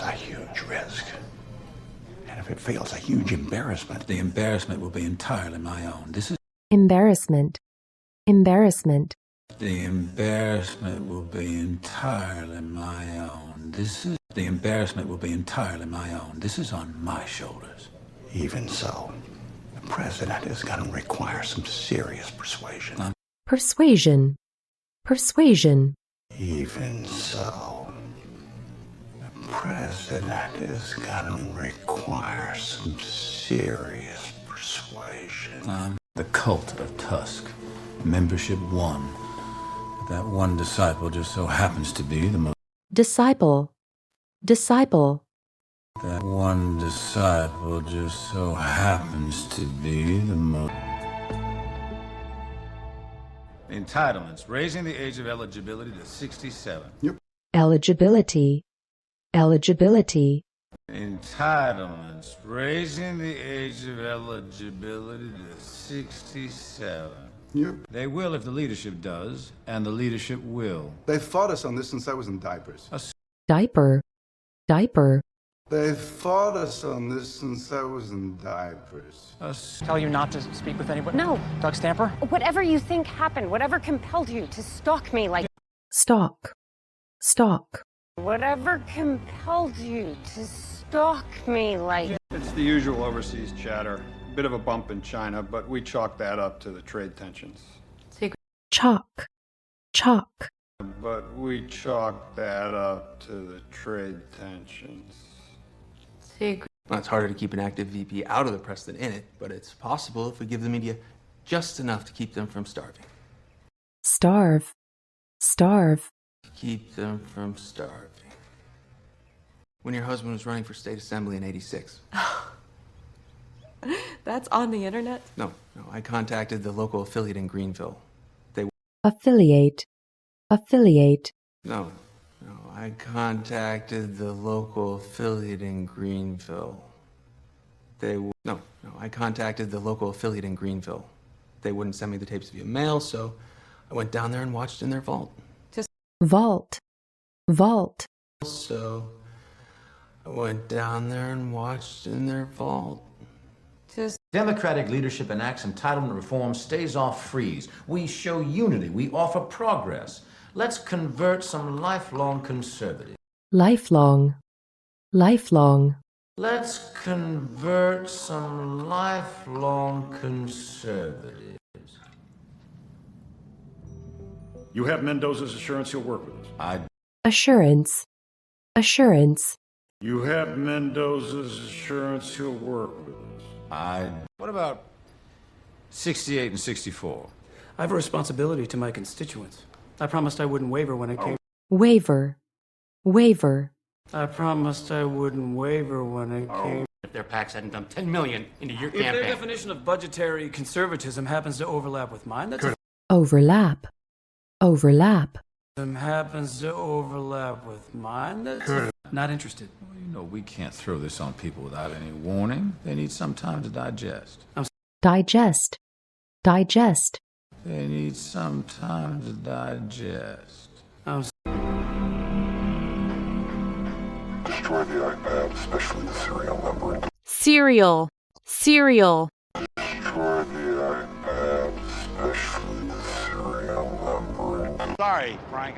a huge risk. And if it fails, a huge embarrassment. The embarrassment will be entirely my own. This is Embarrassment. Embarrassment. The embarrassment will be entirely my own. The embarrassment will be entirely my own. This is on my shoulders. Even so, the president is going to require some serious persuasion. Persuasion. Persuasion. Even so, the president is going to require some serious persuasion. The cult of Tusk. Membership 1. That one disciple just so happens to be the most... Disciple. Disciple. That one disciple just so happens to be the most... Entitlements. Raising the age of eligibility to 67. Yep. Eligibility. Eligibility. Entitlements. Raising the age of eligibility to 67. Yep. They will if the leadership does, and the leadership will. They fought us on this since I was in diapers. Diaper. Diaper. They fought us on this since I was in diapers. Tell you not to speak with anyone? No. Doug Stamper? Whatever you think happened, whatever compelled you to stalk me like... Stalk. Stalk. Whatever compelled you to stalk me like... It's the usual overseas chatter. A bit of a bump in China, but we chalk that up to the trade tensions. Chalk. Chalk. But we chalk that up to the trade tensions. Well, it's harder to keep an active VP out of the press than in it, but it's possible if we give the media just enough to keep them from starving. Starve. Starve. Keep them from starving. When your husband was running for state assembly in '86. That's on the internet? No, I contacted the local affiliate in Greenville. Affiliate. Affiliate. No, I contacted the local affiliate in Greenville. I contacted the local affiliate in Greenville. They wouldn't send me the tapes via mail, so I went down there and watched in their vault. Vault. Vault. So I went down there and watched in their vault. Democratic leadership enacts entitlement reform, stays off freeze. We show unity. We offer progress. Let's convert some lifelong conservatives. Lifelong. Lifelong. Let's convert some lifelong conservatives. You have Mendoza's assurance he'll work with us. Assurance. Assurance. You have Mendoza's assurance he'll work with us. What about 68 and 64? I have a responsibility to my constituents. I promised I wouldn't waver when it came... Waiver. Waiver. I promised I wouldn't waver when it came... If their PACs hadn't dumped $10 million into your If campaign... their definition of budgetary conservatism happens to overlap with mine, that's... Overlap. Overlap. Happens to overlap with mine, that's... Not interested. Well, you know, we can't throw this on people without any warning. They need some time to digest. Digest. Digest. They need some time to digest. Destroy the iPad, especially the serial number. Cereal. Cereal. Destroy the iPad, especially the serial number. Sorry, Frank.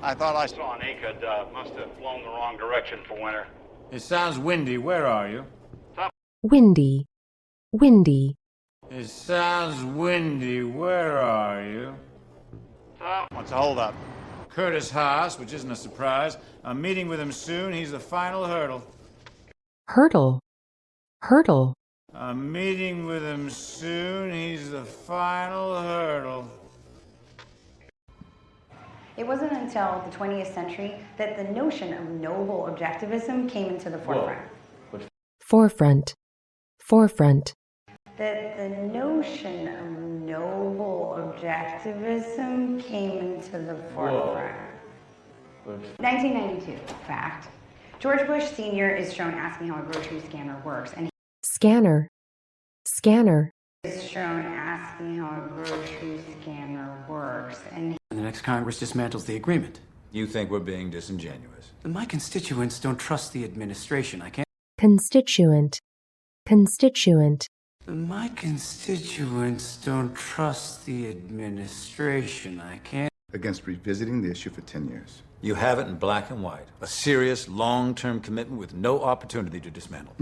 I thought I saw an Akid. Must have flown the wrong direction for winter. It sounds windy. Where are you? Windy. Windy. It sounds windy. Where are you? What's the holdup? Curtis Haas, which isn't a surprise. I'm meeting with him soon. He's the final hurdle. Hurdle. Hurdle. I'm meeting with him soon. He's the final hurdle. It wasn't until the 20th century that the notion of noble objectivism came into the forefront. Forefront. Forefront. That the notion of noble objectivism came into the forefront. 1992, fact. George Bush Sr. is shown asking how a grocery scanner works, and Scanner. Scanner. is shown asking how a grocery scanner works, and the next Congress dismantles the agreement. You think we're being disingenuous. My constituents don't trust the administration. I can't. constituent, constituent, My constituents don't trust the administration. I can't. Against revisiting the issue for 10 years. You have it in black and white. A serious, long-term commitment with no opportunity to dismantle.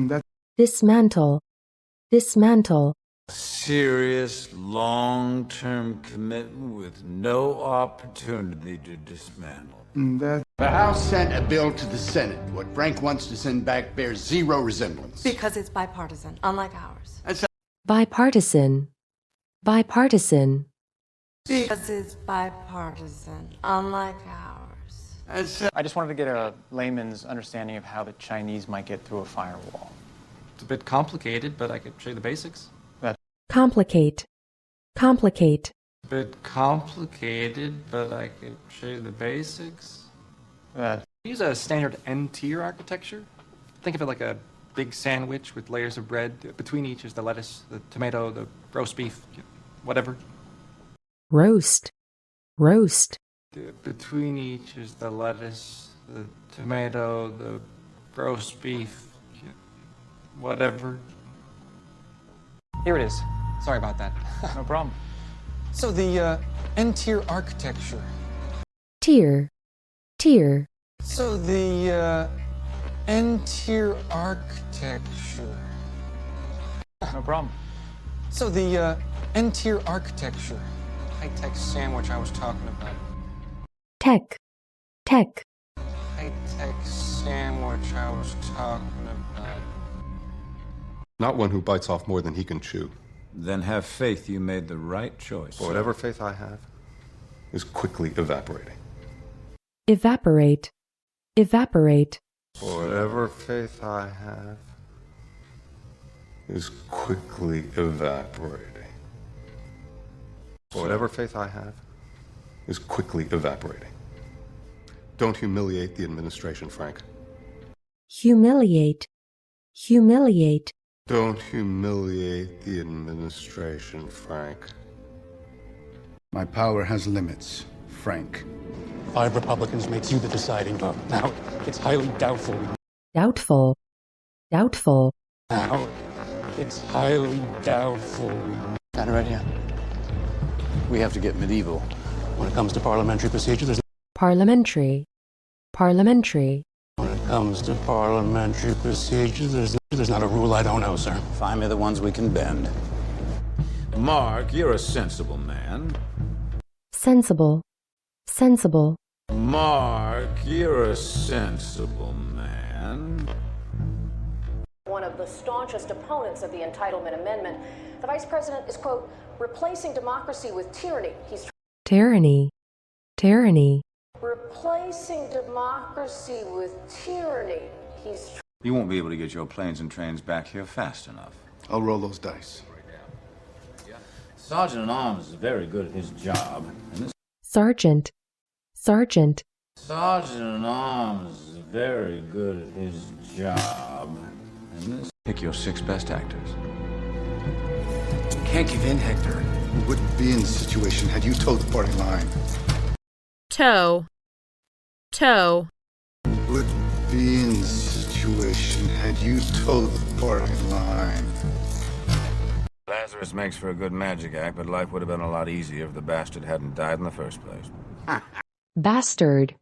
dismantle, dismantle, A serious, long-term commitment with no opportunity to dismantle. The House sent a bill to the Senate. What Frank wants to send back bears zero resemblance. Because it's bipartisan, unlike ours. bipartisan, bipartisan, Because it's bipartisan, unlike ours. I just wanted to get a layman's understanding of how the Chinese might get through a firewall. It's a bit complicated, but I could show you the basics. complicate, complicate, A bit complicated, but I could show you the basics. Use a standard N-tier architecture. Think of it like a big sandwich with layers of bread. Between each is the lettuce, the tomato, the roast beef, whatever. roast, roast, Between each is the lettuce, the tomato, the roast beef, whatever. Here it is. Sorry about that. No problem. So the N-tier architecture. tier, tier, So the N-tier architecture. No problem. So the N-tier architecture. High-tech sandwich I was talking about. tech, tech, High-tech sandwich I was talking about. Not one who bites off more than he can chew. Then have faith you made the right choice. Whatever faith I have is quickly evaporating. evaporate, evaporate, Whatever faith I have is quickly evaporating. Whatever faith I have is quickly evaporating. Don't humiliate the administration, Frank. humiliate, humiliate, Don't humiliate the administration, Frank. My power has limits, Frank. 5 Republicans makes you the deciding vote. Now, it's highly doubtful. doubtful, doubtful, Now, it's highly doubtful. Got it right here. We have to get medieval. When it comes to parliamentary procedure, parliamentary, parliamentary, when it comes to parliamentary procedure, there's not a rule I don't know, sir. Find me the ones we can bend. Mark, you're a sensible man. sensible, sensible, Mark, you're a sensible man. One of the staunchest opponents of the Entitlement Amendment, the Vice President is, quote, replacing democracy with tyranny. He's tyranny, tyranny, replacing democracy with tyranny. He's You won't be able to get your planes and trains back here fast enough. I'll roll those dice. Sergeant-at-Arms is very good at his job. And this sergeant, sergeant, Sergeant-at-Arms is very good at his job. And this pick your 6 best actors. Can't give in, Hector. We wouldn't be in this situation had you toed the party line. toe, toe, Wouldn't be in this situation had you toed the party line. Lazarus makes for a good magic act, but life would have been a lot easier if the bastard hadn't died in the first place. bastard,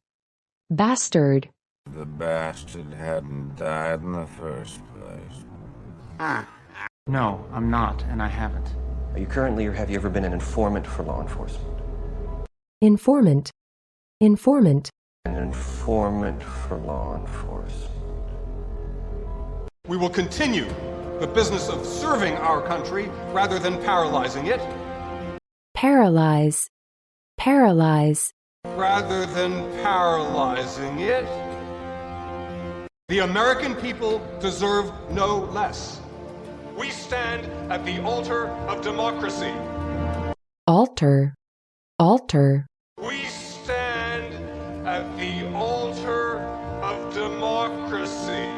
bastard, The bastard hadn't died in the first place. No, I'm not, and I haven't. Are you currently or have you ever been an informant for law enforcement? informant, informant, An informant for law enforcement. We will continue the business of serving our country rather than paralyzing it. paralyze, paralyze, Rather than paralyzing it. The American people deserve no less. We stand at the altar of democracy. altar, altar, We stand at the altar of democracy.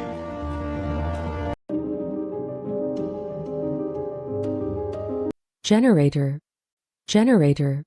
generator, generator,